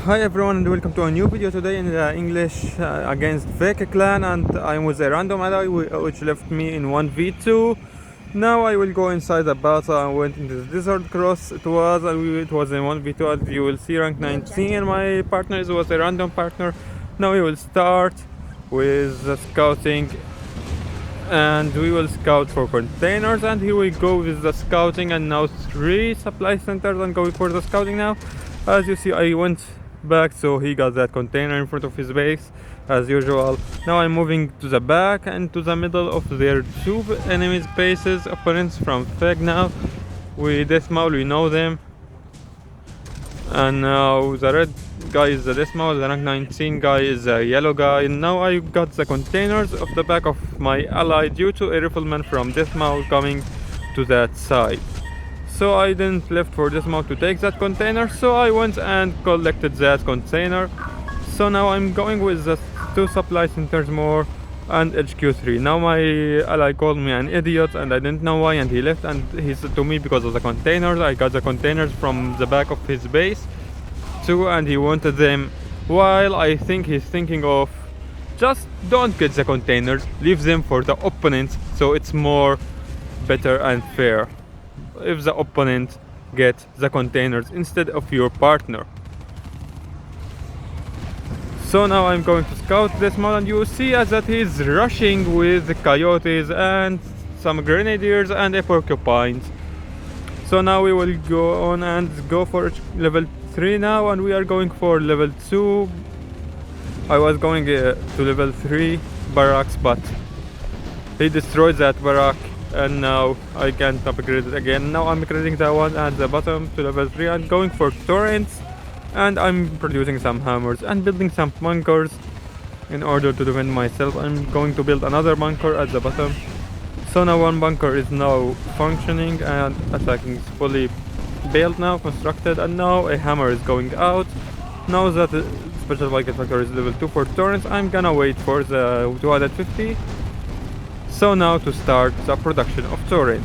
Hi everyone and welcome to a new video today in the English against Fake Clan, and I'm with a random ally which left me in 1v2. Now I will go inside the battle. I went into the desert cross. It was in 1v2, as you will see, rank 19, and my partner was a random partner. Now we will start with the scouting, and we will scout for containers, and here we go with the scouting, and now 3 supply centers and going for the scouting now. As you see, I went back, so he got that container in front of his base as usual. Now I'm moving to the back and to the middle of their 2 enemies bases, opponents from Feg. Now we dismount, we know them, and now the red guy is the dismount, the rank 19 guy is the yellow guy. Now I got the containers off the back of my ally due to a rifleman from dismount coming to that side. So I didn't left for dismount to take that container, so I went and collected that container. So now I'm going with the 2 supply centers more and HQ3. Now my ally called me an idiot and I didn't know why, and he left, and he said to me because of the containers. I got the containers from the back of his base too, and he wanted them, while I think he's thinking of just don't get the containers, leave them for the opponents, so it's more better and fair if the opponent gets the containers instead of your partner. So now I'm going to scout this mod, and you see that he's rushing with the coyotes and some grenadiers and a porcupine. So now we will go on and go for level 3 now, and we are going for level 2. I was going to level 3 barracks, but he destroyed that barrack, and now I can't upgrade it again. Now I'm upgrading the one at the bottom to level 3 and going for turrets, and I'm producing some hammers and building some bunkers in order to defend myself. I'm going to build another bunker at the bottom. So now 1 bunker is now functioning and attacking is fully built now, constructed, and now a hammer is going out. Now that the special blanket factor is level 2 for turrets, I'm gonna wait for the 250. So now to start the production of turrets.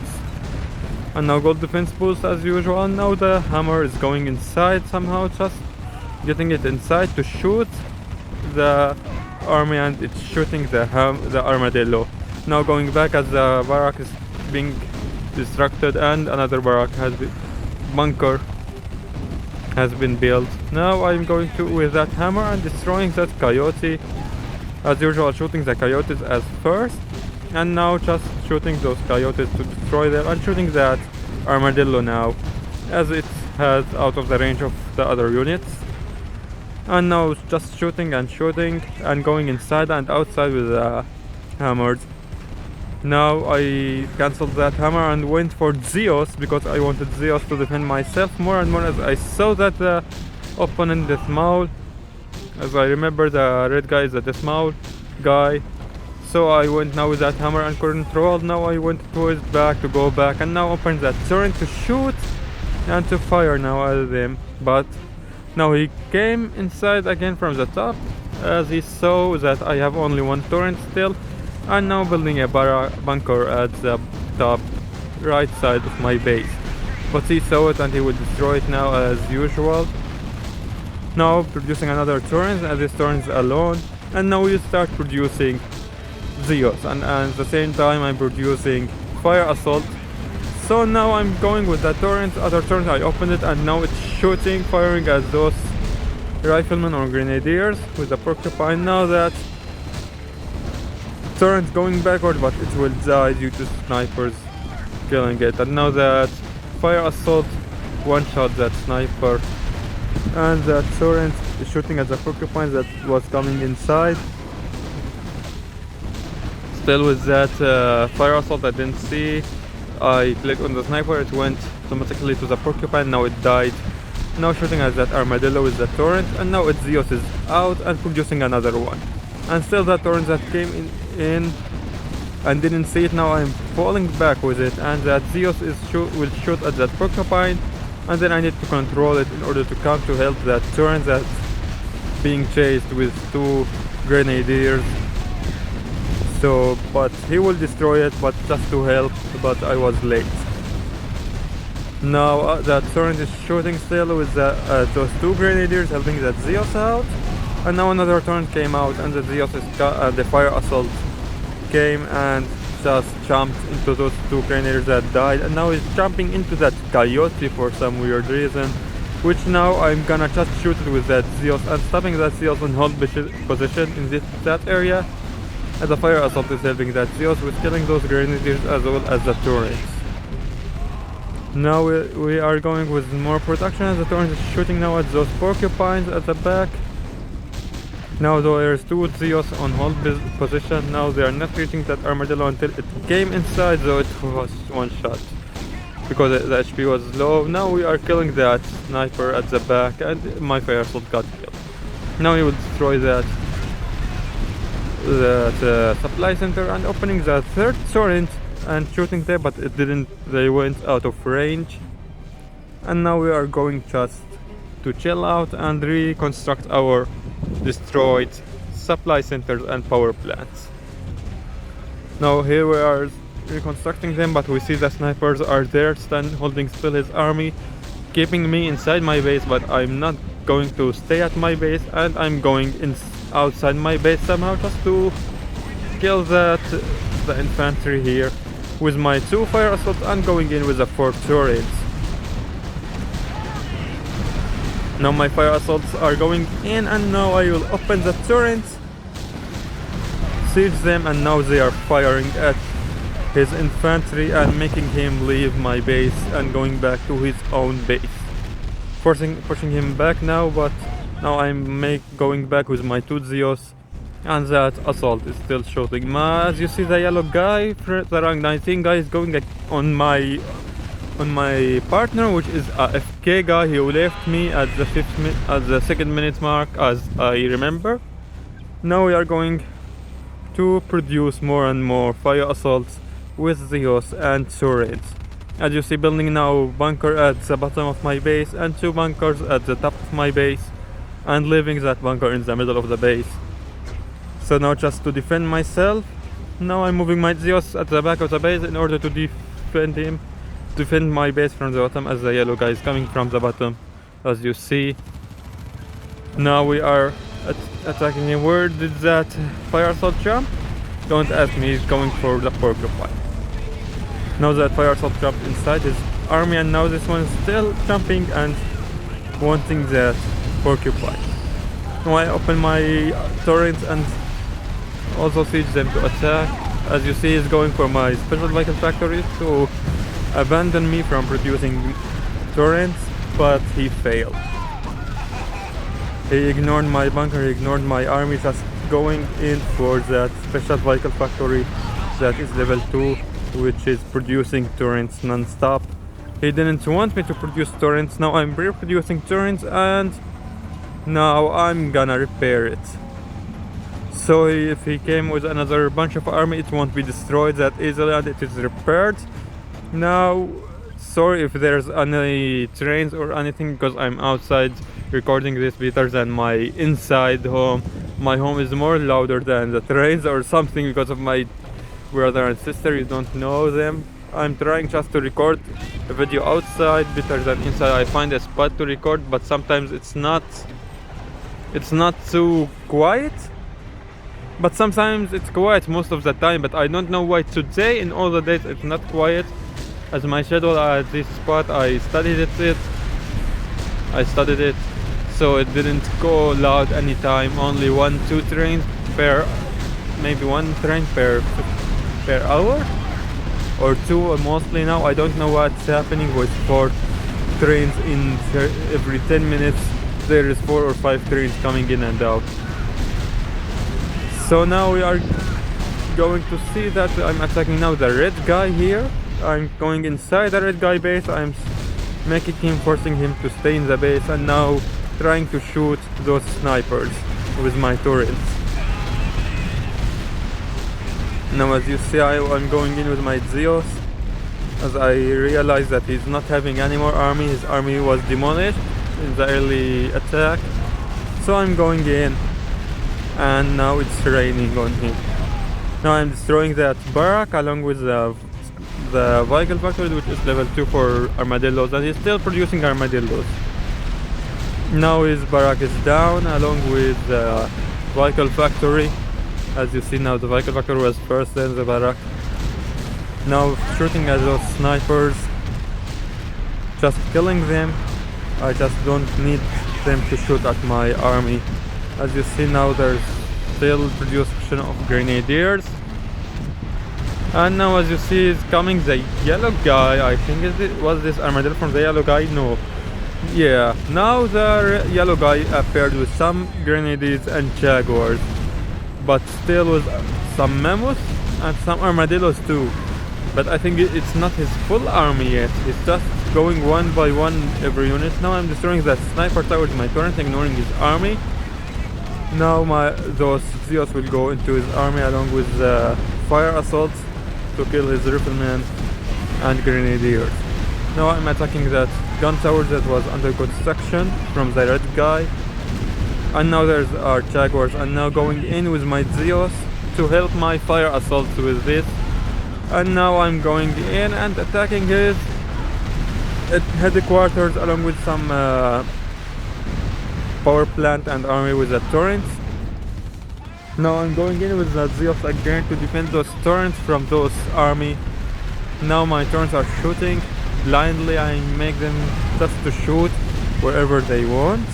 And now gold defense boost as usual. Now the hammer is going inside somehow, just getting it inside to shoot the army, and it's shooting the armadillo. Now going back as the barrack is being destructed, and another barrack bunker has been built. Now I'm going to with that hammer and destroying that coyote as usual, shooting the coyotes as first, and now just shooting those coyotes to destroy them, and shooting that armadillo now as it has out of the range of the other units. And now just shooting and going inside and outside with the hammers. Now I cancelled that hammer and went for Zeus because I wanted Zeus to defend myself more and more, as I saw that the opponent dismount. As I remember, the red guy is the dismount guy. So I went now with that hammer and controlled. Now I went to his back to go back, and now opened that turret to shoot and to fire now at them. But now he came inside again from the top as he saw that I have only 1 turret still, and now building a bunker at the top right side of my base. But he saw it and he will destroy it now as usual. Now producing another turret as this turret is alone, and now we start producing Zeus, and at the same time I'm producing fire assault. So now I'm going with the turret, other turret, I opened it, and now it's shooting, firing at those riflemen or grenadiers with the porcupine. Now that turret going backward, but it will die due to snipers killing it. And now that fire assault one shot that sniper, and that turret is shooting at the porcupine that was coming inside. Still with that fire assault, I didn't see. I clicked on the sniper, it went automatically to the porcupine, now it died. Now shooting at that armadillo with the torrent, and now its Zeus is out and producing another one. And still that torrent that came in and didn't see it. Now I'm falling back with it, and that Zeus will shoot at that porcupine, and then I need to control it in order to come to help that torrent that's being chased with 2 grenadiers. So, but he will destroy it, but just to help, but I was late. Now that turret is shooting still with those two grenadiers helping that Zeus out. And now another turret came out and the Zeus the fire assault came and just jumped into those two grenadiers that died, and now he's jumping into that coyote for some weird reason, which now I'm gonna just shoot it with that Zeus and stopping that Zeus in hold position in that area, as the fire assault is helping that Zeus with killing those grenadiers as well as the turrets. Now we are going with more production as the turret is shooting now at those porcupines at the back. Now there's two Zeus on hold position. Now they are not reaching that armadillo until it came inside, though it was one shot because the HP was low. Now we are killing that sniper at the back and my fire assault got killed. Now he will destroy that supply center and opening the third turret and shooting there, but it didn't. They went out of range. And now we are going just to chill out and reconstruct our destroyed supply centers and power plants. Now here we are reconstructing them, but we see the snipers are there holding still his army, keeping me inside my base, but I'm not going to stay at my base and I'm going outside my base somehow just to kill the infantry here with my two fire assault and going in with the 4 turrets. Now my fire assaults are going in and now I will open the turrets, siege them, and now they are firing at his infantry and making him leave my base and going back to his own base. Pushing him back now, but now I'm going back with my 2 Zeus and that assault is still shooting. As you see, the yellow guy, the rank 19 guy, is going on my partner, which is a FK guy who left me at the 2nd minute mark, as I remember. Now we are going to produce more and more fire assaults with Zeus and turrets. As you see, building now bunker at the bottom of my base and 2 bunkers at the top of my base and leaving that bunker in the middle of the base. So now just to defend myself, now I'm moving my Zeus at the back of the base in order to defend my base from the bottom, as the yellow guy is coming from the bottom, as you see. Now we are attacking him. Where did that fire assault jump? Don't ask me, he's going for the porcupine. Now that fire assault jumped inside his army and now this one is still jumping and wanting that porcupine. Now I open my turrets and also siege them to attack. As you see, he's going for my special vehicle factory to abandon me from producing turrets, but he failed. He ignored my bunker, he ignored my army, just going in for that special vehicle factory that is level 2, which is producing turrets non-stop. He didn't want me to produce turrets. Now I'm reproducing turrets and now I'm gonna repair it. So if he came with another bunch of army, it won't be destroyed that easily and it is repaired. Now, sorry if there's any trains or anything, because I'm outside recording this better than my inside home. My home is more louder than the trains or something because of my brother and sister, you don't know them. I'm trying just to record a video outside better than inside. I find a spot to record, but sometimes it's not too quiet. But sometimes it's quiet most of the time, but I don't know why today in all the days it's not quiet. As my schedule at this spot, I studied it, so it didn't go loud anytime. Only 1-2 trains per, maybe 1 train per hour or 2 mostly. Now I don't know what's happening with 4 trains in every 10 minutes. There is 4 or 5 trains coming in and out. So now we are going to see that I'm attacking now the red guy here. I'm going inside the red guy base. I'm making him, forcing him to stay in the base, and now trying to shoot those snipers with my turrets. Now as you see, I'm going in with my Zeus, as I realize that he's not having any more army. His army was demolished in the early attack. So I'm going in and now it's raining on him. Now I'm destroying that barrack along with the the vehicle factory, which is level 2 for armadillos, and he's still producing armadillos. Now his barrack is down along with the vehicle factory. As you see now, the vehicle factory was first, then the barrack. Now shooting at those snipers, just killing them. I just don't need them to shoot at my army. As you see now, there's still production of grenadiers. And now as you see is coming the yellow guy. I think was this armadillo from the yellow guy? No. Yeah, now the yellow guy appeared with some grenadiers and jaguars, but still with some mammoths and some armadillos too. But I think it's not his full army yet. He's just going one by one every unit. Now I'm destroying that sniper tower with my torrent, ignoring his army. Now those Zeus will go into his army along with fire assaults to kill his riflemen and grenadiers. Now I'm attacking that gun tower that was under construction from the red guy. And now there's our jaguars, and now going in with my Zeus to help my fire assaults with this. And now I'm going in and attacking his headquarters along with some power plant and army with the torrents. Now I'm going in with the Zeus again to defend those torrents from those army. Now my torrents are shooting blindly. I make them just to shoot wherever they want.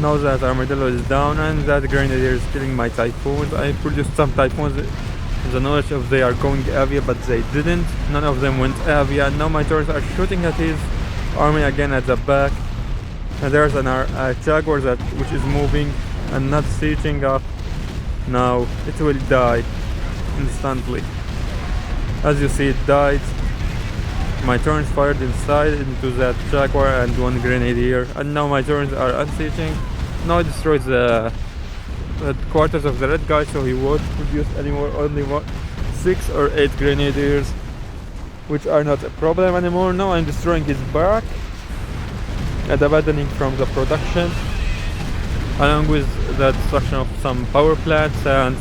Now that armadillo is down and that grenadier is killing my typhoons. I produced some typhoons with the knowledge of they are going Avia, but they didn't. None of them went Avia. Now my torrents are shooting at his army again at the back. And there's a jaguar which is moving and not sieging up. Now it will die instantly. As you see, it died. My turrets fired inside into that jaguar and one grenadier, and now my turrets are unsieging. Now it destroys the headquarters of the red guy, so he won't produce anymore. Only 6 or 8 grenadiers, which are not a problem anymore. Now I'm destroying his barrack and abandoning from the production, along with the destruction of some power plants and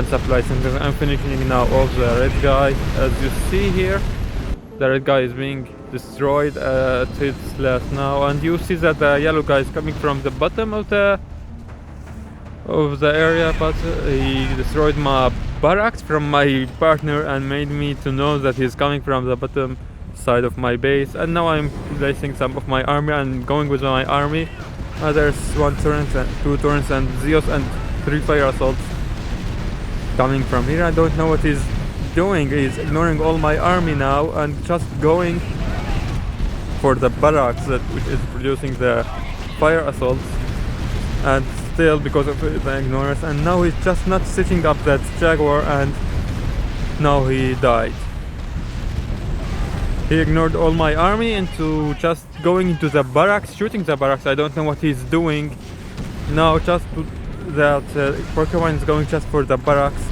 supply centers. I'm finishing now off the red guy. As you see here, the red guy is being destroyed at its last now, and you see that the yellow guy is coming from the bottom of the area, but he destroyed my barracks from my partner and made me to know that he's coming from the bottom side of my base. And now I'm placing some of my army and going with my army. There's 1 torrent and 2 torrents and Zeus and 3 fire assaults coming from here. I don't know what he's doing. He's ignoring all my army now and just going for the barracks which is producing the fire assaults, and still because of the ignorance. And now he's just not sitting up that jaguar, and now he died. He ignored all my army into just going into the barracks, shooting the barracks. I don't know what he's doing. Now just that Porcupine is going just for the barracks.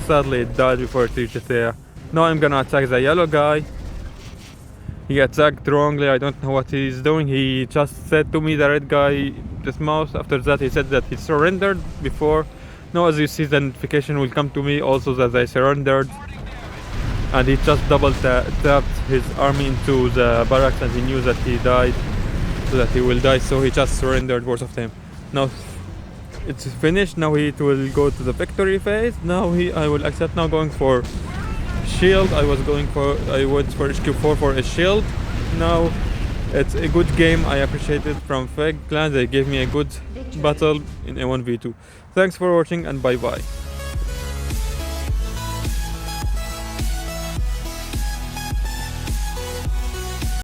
Sadly it died before it reached there. Now I'm gonna attack the yellow guy. He attacked wrongly. I don't know what he's doing. He just said to me, the red guy, dismount. After that he said that he surrendered before. Now as you see, the notification will come to me also that they surrendered. And he just double tapped his army into the barracks, and he knew that he died, so that he will die, so he just surrendered, both of them. Now it's finished. Now it will go to the victory phase. Now I will accept. Now going for shield. I went for HQ4 for a shield. Now it's a good game. I appreciate it from Feg Clan. They gave me a good battle in a 1v2. Thanks for watching, and bye bye.